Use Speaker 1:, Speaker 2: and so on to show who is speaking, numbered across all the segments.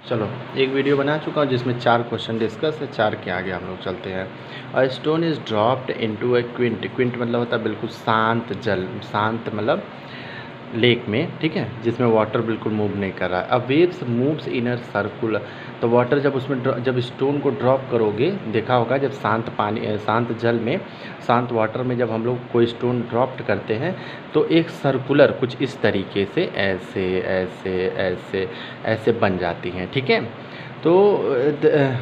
Speaker 1: चलो एक वीडियो बना चुका हूँ जिसमें 4 क्वेश्चन डिस्कस है। 4 के आगे हम लोग चलते हैं। A stone is dropped into a Quint. Quint मतलब होता है बिल्कुल शांत जल, शांत मतलब लेक में, ठीक है, जिसमें वाटर बिल्कुल मूव नहीं कर रहा है। अब waves moves in a circular, तो वाटर जब उसमें जब स्टोन को ड्रॉप करोगे, देखा होगा जब शांत पानी, शांत जल में, शांत वाटर में जब हम लोग कोई स्टोन ड्रॉप करते हैं तो एक सर्कुलर कुछ इस तरीके से ऐसे ऐसे ऐसे ऐसे बन जाती हैं, ठीक है। तो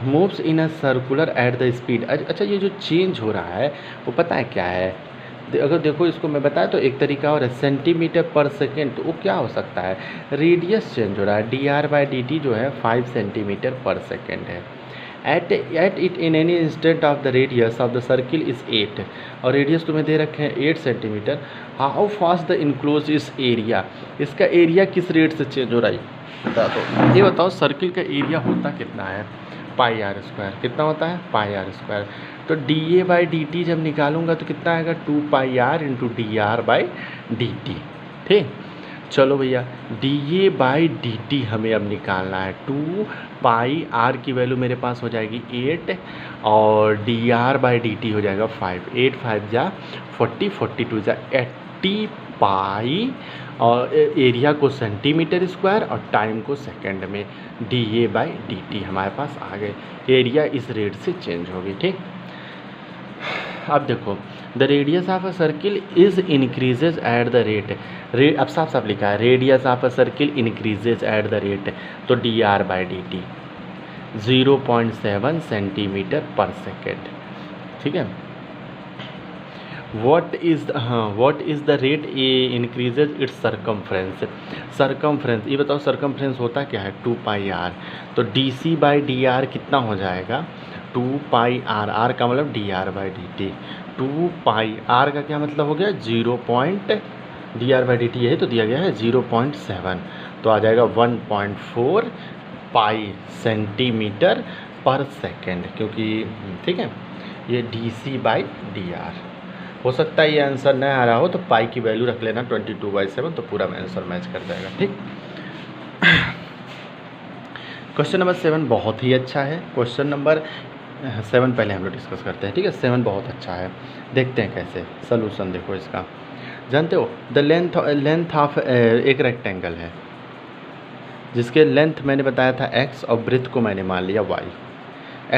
Speaker 1: moves in a circular at the speed. अच्छा, ये जो चेंज हो रहा है वो पता है क्या है? अगर देखो इसको मैं बताया तो एक तरीका और है, सेंटीमीटर पर सेकेंड। तो वो क्या हो सकता है? रेडियस चेंज हो रहा है। dr/dt जो है 5 सेंटीमीटर पर सेकेंड है। At it in any instant of the radius of the circle is 8, और रेडियस तुम्हें दे रखे हैं 8 centimetre. How fast the enclose इस एरिया, इसका एरिया किस रेट से चेंज हो रहा है बता दो। ये बताओ सर्किल का एरिया होता कितना है? पाई आर स्क्वायर। कितना होता है? पाई आर स्क्वायर। तो dA/dt जब निकालूंगा तो कितना आएगा? 2 पाई आर इंटू dr/dt। ठीक, चलो भैया dA/dt हमें अब निकालना है। 2 पाई आर की वैल्यू मेरे पास हो जाएगी 8 और dr/dt हो जाएगा 5। 8 5 जा 40, 42 जा 80 पाई, और एरिया को सेंटीमीटर स्क्वायर और टाइम को सेकंड में। dA/dt हमारे पास आ गए। एरिया इस रेट से चेंज होगी, ठीक। अब देखो, the radius of a circle is increases at the rate. अब साफ साफ लिखा है radius of a circle increases at the rate, तो dr/dt 0.7 सेंटीमीटर पर सेकेंड, ठीक है। What is the rate A increases it's circumference. Circumference, ये बताओ सरकमफ्रेंस होता क्या है? 2 पाई आर। तो dc/dr कितना हो जाएगा? 2 पाई आर। आर का मतलब dr/dt। 2 पाई आर का क्या मतलब हो गया? 0. dr/dt यही तो दिया गया है 0.7, तो आ जाएगा 1.4 पाई सेंटीमीटर पर सेकेंड, क्योंकि ठीक है ये dc/dr। हो सकता है ये आंसर न आ रहा हो तो पाई की वैल्यू रख लेना 22/7, तो पूरा आंसर मैच कर जाएगा, ठीक। क्वेश्चन नंबर 7 बहुत ही अच्छा है। क्वेश्चन नंबर 7 पहले हम लोग डिस्कस करते हैं, ठीक है। 7 बहुत अच्छा है, देखते हैं कैसे सलूशन। देखो इसका, जानते हो द लेंथ ऑफ एक रेक्टेंगल है जिसके लेंथ मैंने बताया था x और ब्रेथ को मैंने मान लिया y।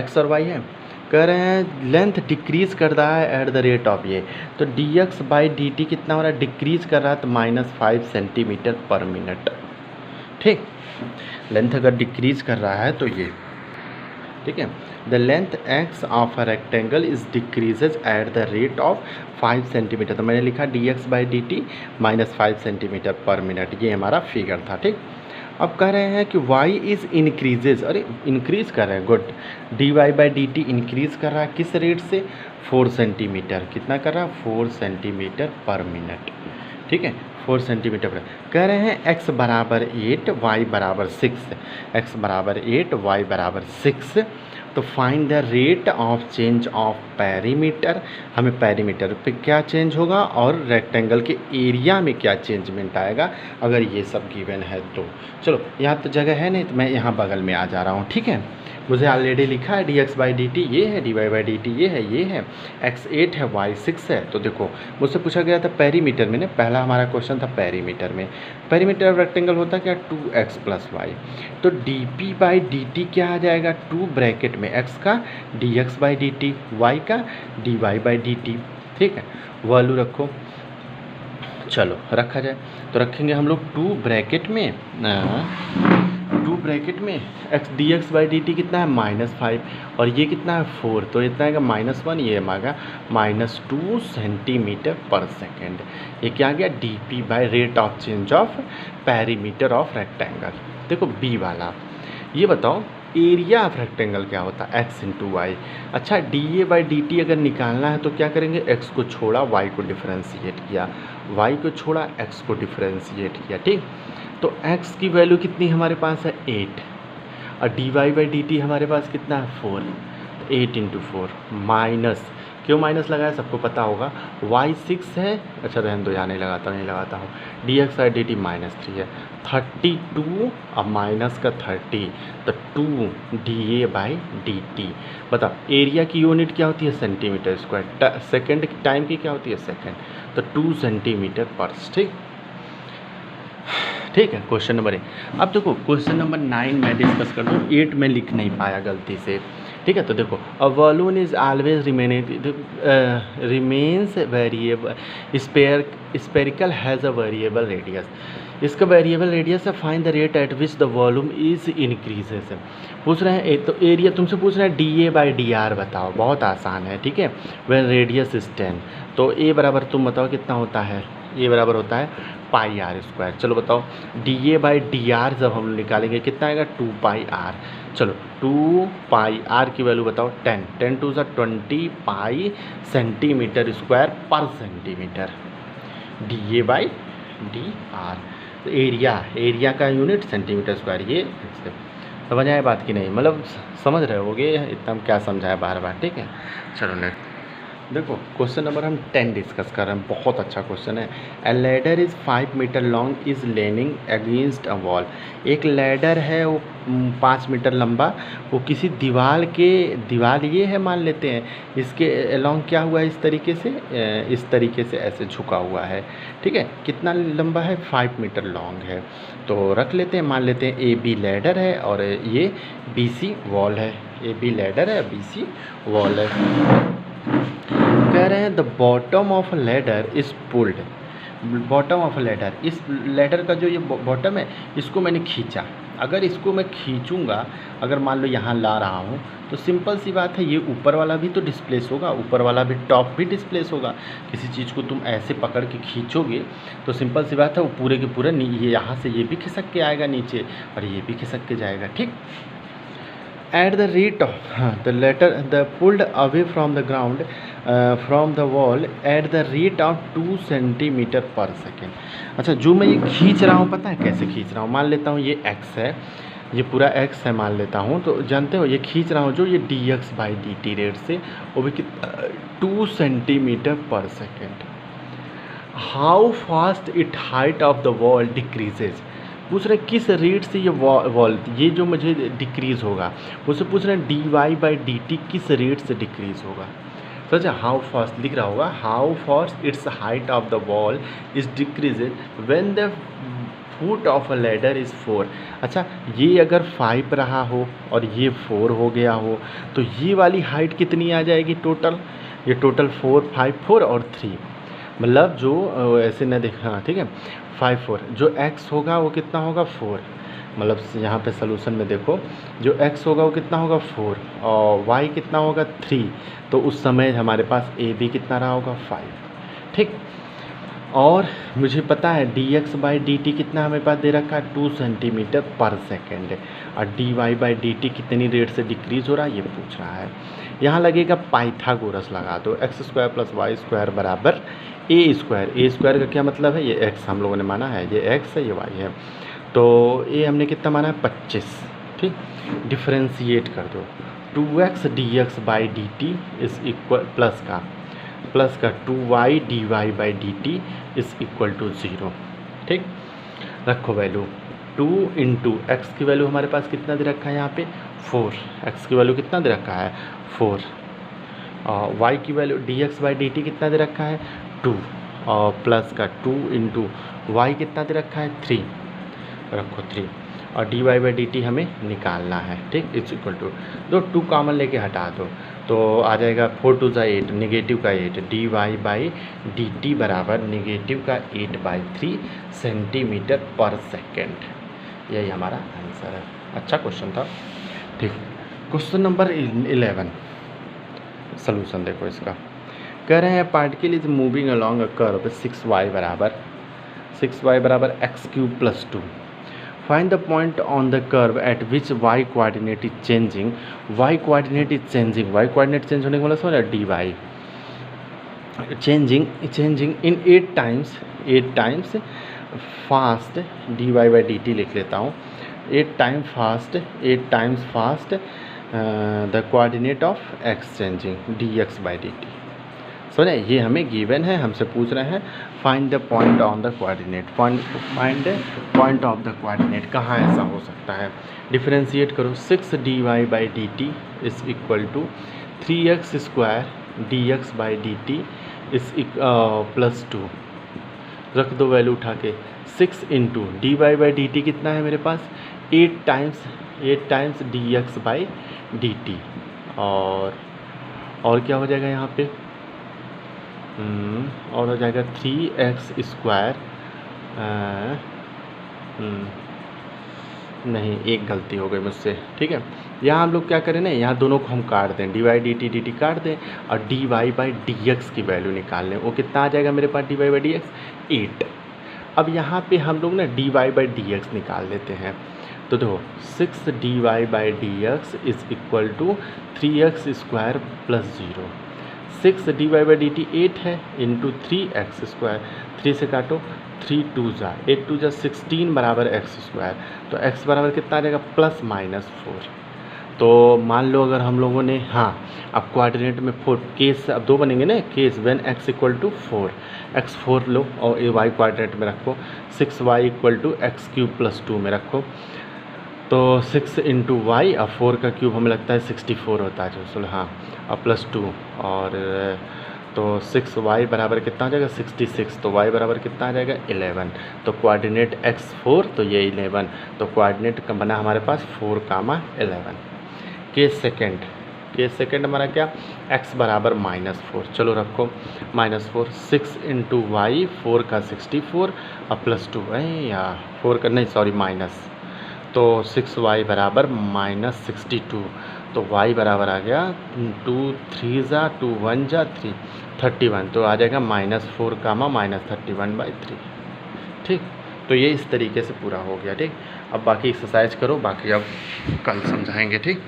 Speaker 1: x और y है, कह रहे हैं लेंथ डिक्रीज़ कर रहा है एट द रेट ऑफ ये, तो dx/dt कितना हो रहा है? डिक्रीज़ कर रहा है तो -5 सेंटीमीटर पर मिनट, ठीक। लेंथ अगर डिक्रीज़ कर रहा है तो ये, ठीक है। The length x of a rectangle is decreases at the rate of 5 centimetre, तो मैंने लिखा dx/dt -5 सेंटीमीटर पर मिनट। ये हमारा फिगर था, ठीक। अब कह रहे हैं कि y इज़ इंक्रीजेज, अरे इंक्रीज़ कर रहे हैं, गुड। dy/dt इंक्रीज़ कर रहा है किस रेट से? 4 सेंटीमीटर। कितना कर रहा है? 4 सेंटीमीटर पर मिनट, ठीक है। 4 सेंटीमीटर पर। कह रहे हैं x बराबर 8 y बराबर 6। x बराबर 8 y बराबर 6, तो find the rate of change of perimeter. हमें पेरीमीटर पे क्या चेंज होगा और रेक्टेंगल के एरिया में क्या चेंजमेंट आएगा अगर ये सब गिवन है तो। चलो यहाँ तो जगह है नहीं तो मैं यहाँ बगल में आ जा रहा हूँ, ठीक है। मुझे ऑलरेडी लिखा है dx/dt ये है, dy/dt ये है, x 8 है y 6 है। तो देखो मुझसे पूछा गया था पेरीमीटर में, ना पहला हमारा क्वेश्चन था पेरीमीटर में। पेरीमीटर ऑफ रेक्टेंगल होता क्या? 2x + y। तो dp/dt क्या आ जाएगा? 2 ब्रैकेट में x का dx/dt, y का dy/dt, ठीक है। वैल्यू रखो, चलो रखा जाए तो रखेंगे हम लोग 2 ब्रैकेट में, 2 ब्रैकेट में x dx/dt कितना है? -5, और ये कितना है? 4, तो इतना आएगा -1, ये आएगा -2 सेंटीमीटर पर सेकेंड। ये क्या आ गया? dp/रेट of change of perimeter of rectangle. देखो बी वाला, ये बताओ एरिया ऑफ रेक्टेंगल क्या होता है? x × y। अच्छा dA/dt अगर निकालना है तो क्या करेंगे? x को छोड़ा, y को डिफ्रेंशिएट किया, y को छोड़ा, x को डिफ्रेंशिएट किया, ठीक। तो x की वैल्यू कितनी हमारे पास है? 8, और dy/dt हमारे पास कितना है? 4। 8 × 4 माइनस, क्यों माइनस लगाया सबको पता होगा, y 6 है। अच्छा रहने दो, यहाँ नहीं लगाता हूँ, D x by d T -3 है, 32 अब माइनस का 30 तो 2 D a by d T. बताओ एरिया की यूनिट क्या होती है सेंटीमीटर स्क्वायर, सेकेंड टाइम की क्या होती है सेकेंड, तो 2 सेंटीमीटर पर। ठीक है, क्वेश्चन नंबर 8। अब देखो क्वेश्चन नंबर 9 मैं डिस्कस कर दूँ, 8 में लिख नहीं पाया गलती से। ठीक है, तो देखो a balloon is always remains variable spherical has a variable radius. इसका वेरिएबल रेडियस है, find the rate at which the volume is increases. पूछ रहे हैं एक तो एरिया तुमसे पूछ रहे हैं D a by d are बताओ, बहुत आसान है। ठीक है, वेन रेडियस इज 10 तो ए बराबर तुम बताओ कितना होता है, ए बराबर होता है पाई आर स्क्वायर। चलो बताओ d a by d r जब हम निकालेंगे कितना आएगा 2 पाई आर। चलो 2 पाई आर की वैल्यू बताओ 10, 10 टू ज़ा 20 पाई सेंटीमीटर स्क्वायर पर centimetre, D a by d are. तो एरिया का यूनिट सेंटीमीटर स्क्वायर, ये समझ आए बात की नहीं, मतलब समझ रहे होगे इतना हम क्या समझाया बार बार। ठीक है, चलो नेक्स्ट देखो क्वेश्चन नंबर हम 10 डिस्कस कर रहे हैं, बहुत अच्छा क्वेश्चन है। A ladder is 5 metre long is leaning against a wall. एक लैडर है वो 5 मीटर लंबा, वो किसी दीवार ये है मान लेते हैं, इसके अलॉन्ग क्या हुआ है इस तरीके से ऐसे झुका हुआ है। ठीक है, कितना लंबा है 5 मीटर लॉन्ग है। तो रख लेते हैं, मान लेते हैं ए बी लैडर है और ये बी सी वॉल है, ए बी लैडर है बी सी वॉल है। कह रहे हैं the bottom of ladder is pulled. Bottom of ladder, इस लैडर का जो ये बॉटम है इसको मैंने खींचा, अगर इसको मैं खींचूंगा, अगर मान लो यहाँ ला रहा हूँ तो सिंपल सी बात है ये ऊपर वाला भी तो डिस्प्लेस होगा, ऊपर वाला भी टॉप भी डिस्प्लेस होगा। किसी चीज़ को तुम ऐसे पकड़ के खींचोगे तो सिंपल सी बात है वो पूरे के पूरे ये यहाँ से ये भी खिसक के आएगा नीचे और ये भी खिसक के जाएगा। ठीक, at the rate of the pulled away from the ground from the wall at the rate of 2 centimetre पर सेकेंड। अच्छा, जो मैं ये खींच रहा हूँ पता है कैसे खींच रहा हूँ, मान लेता हूँ ये x है, ये पूरा x है मान लेता हूँ, तो जानते हो ये खींच रहा हूँ जो ये D x by d T rate से, वो भी कितना 2 सेंटीमीटर पर second. How fast it height of the wall decreases. पूछ रहे किस रेट से ये वॉल ये जो मुझे डिक्रीज़ होगा, उससे पूछ रहे हैं d y by d t किस रेट से डिक्रीज़ होगा। सोचा हाउ फास्ट लिख रहा होगा, how fast its height of the wall is decreases when the foot of a ladder is 4। अच्छा, ये अगर 5 रहा हो और ये 4 हो गया हो तो ये वाली हाइट कितनी आ जाएगी टोटल, ये टोटल 4 5 4 और 3, मतलब जो ऐसे न देखा। ठीक है, 5 4 जो x होगा वो कितना होगा 4, मतलब यहाँ पे सोल्यूशन में देखो जो x होगा वो कितना होगा 4 और y कितना होगा 3, तो उस समय हमारे पास a भी कितना रहा होगा 5। ठीक, और मुझे पता है D x by d T कितना हमें पास दे रखा है 2 सेंटीमीटर पर सेकेंड, और d y by d t कितनी रेट से डिक्रीज़ हो रहा है ये पूछ रहा है। यहाँ लगेगा पाइथागोरस लगा दो, x square plus y square बराबर ए स्क्वायर। ए स्क्वायर का क्या मतलब है, ये एक्स हम लोगों ने माना है, ये एक्स है ये वाई है, तो ए हमने कितना माना है 25। ठीक, डिफ्रेंशिएट कर दो, 2x d x by d t is equal plus का 2y d y by d t is equal to 0। ठीक, रखो वैल्यू 2 इंटू एक्स की वैल्यू हमारे पास कितना दे रखा है यहाँ पे 4, एक्स की वैल्यू कितना दे रखा है 4, और वाई की value D x by d T कितना दे रखा है 2, और प्लस का 2 इंटू वाई कितना दे रखा है 3, रखो 3, और d y by d t हमें निकालना है। ठीक, इट्स इक्वल टू दो 2 कॉमन लेके हटा दो तो आ जाएगा 4 टू ज़ा 8, निगेटिव का 8, d y by d t बराबर निगेटिव का 8/3 सेंटीमीटर पर सेकेंड। यही हमारा आंसर है। अच्छा क्वेश्चन था। ठीक, क्वेश्चन नंबर 11 सोल्यूशन देखो इसका। कह रहे हैं particle is moving along a curve 6y बराबर x³ plus 2। Find the point on the curve at which y coordinate is changing. y coordinate is changing, y coordinate change होने का मतलब समझ d y changing in 8 times fast, d y by d t लिख लेता हूँ, 8 times fast the coordinate of x changing d x by d t. समझे, ये हमें गिवन है, हमसे पूछ रहे हैं find the point on the coordinate, find the point of the coordinate, कहाँ ऐसा हो सकता है। डिफरेंशिएट करो, 6dy/dt is equal to 3x² dx/dt इस प्लस 2, रख दो वैल्यू उठा के, 6 इंटू dy/dt कितना है मेरे पास 8 टाइम्स dx/dt, और क्या हो जाएगा यहाँ पे, और हो जाएगा 3x², नहीं एक गलती हो गई मुझसे, ठीक है। यहाँ हम लोग क्या करें ना, यहाँ दोनों को हम काट दें, dy/dt काट दें और dy/dx की वैल्यू निकाल लें। वो कितना आ जाएगा मेरे पास dy/dx 8। अब यहाँ पे हम लोग ना dy/dx निकाल लेते हैं, तो देखो 6dy/dx is equal to 3x² plus 0। 6dy/dt 8 है इंटू 3x², 3 से काटो 3 2 जा 8 2 जा 16 बराबर x², तो x बराबर कितना आ जाएगा ±4। तो मान लो अगर हम लोगों ने, हाँ अब कोऑर्डिनेट में 4 केस अब 2 बनेंगे ना, case when x equal to 4, x 4 लो और ये y कोऑर्डिनेट में रखो, 6y equal to x³ plus 2 में रखो, तो 6 इंटू वाई और 4 का क्यूब हमें लगता है 64 होता है, चलो हाँ, और प्लस 2 और तो 6y बराबर कितना आ जाएगा 66, तो y बराबर कितना आ जाएगा 11। तो कोऑर्डिनेट x 4 तो ये 11, तो कोऑर्डिनेट का बना हमारे पास 4, 11। केस सेकेंड हमारा क्या, x बराबर -4, चलो रखो -4, 6 इंटू वाई 4 का 64 और प्लस 2 है या 4 का नहीं सॉरी माइनस, तो 6y बराबर -62, तो y बराबर आ गया 2 3 जा 2 1 जा 3 31, तो आ जाएगा -4, -31/3। ठीक, तो ये इस तरीके से पूरा हो गया। ठीक, अब बाकी एक्सरसाइज करो, बाकी अब कल समझाएंगे। ठीक।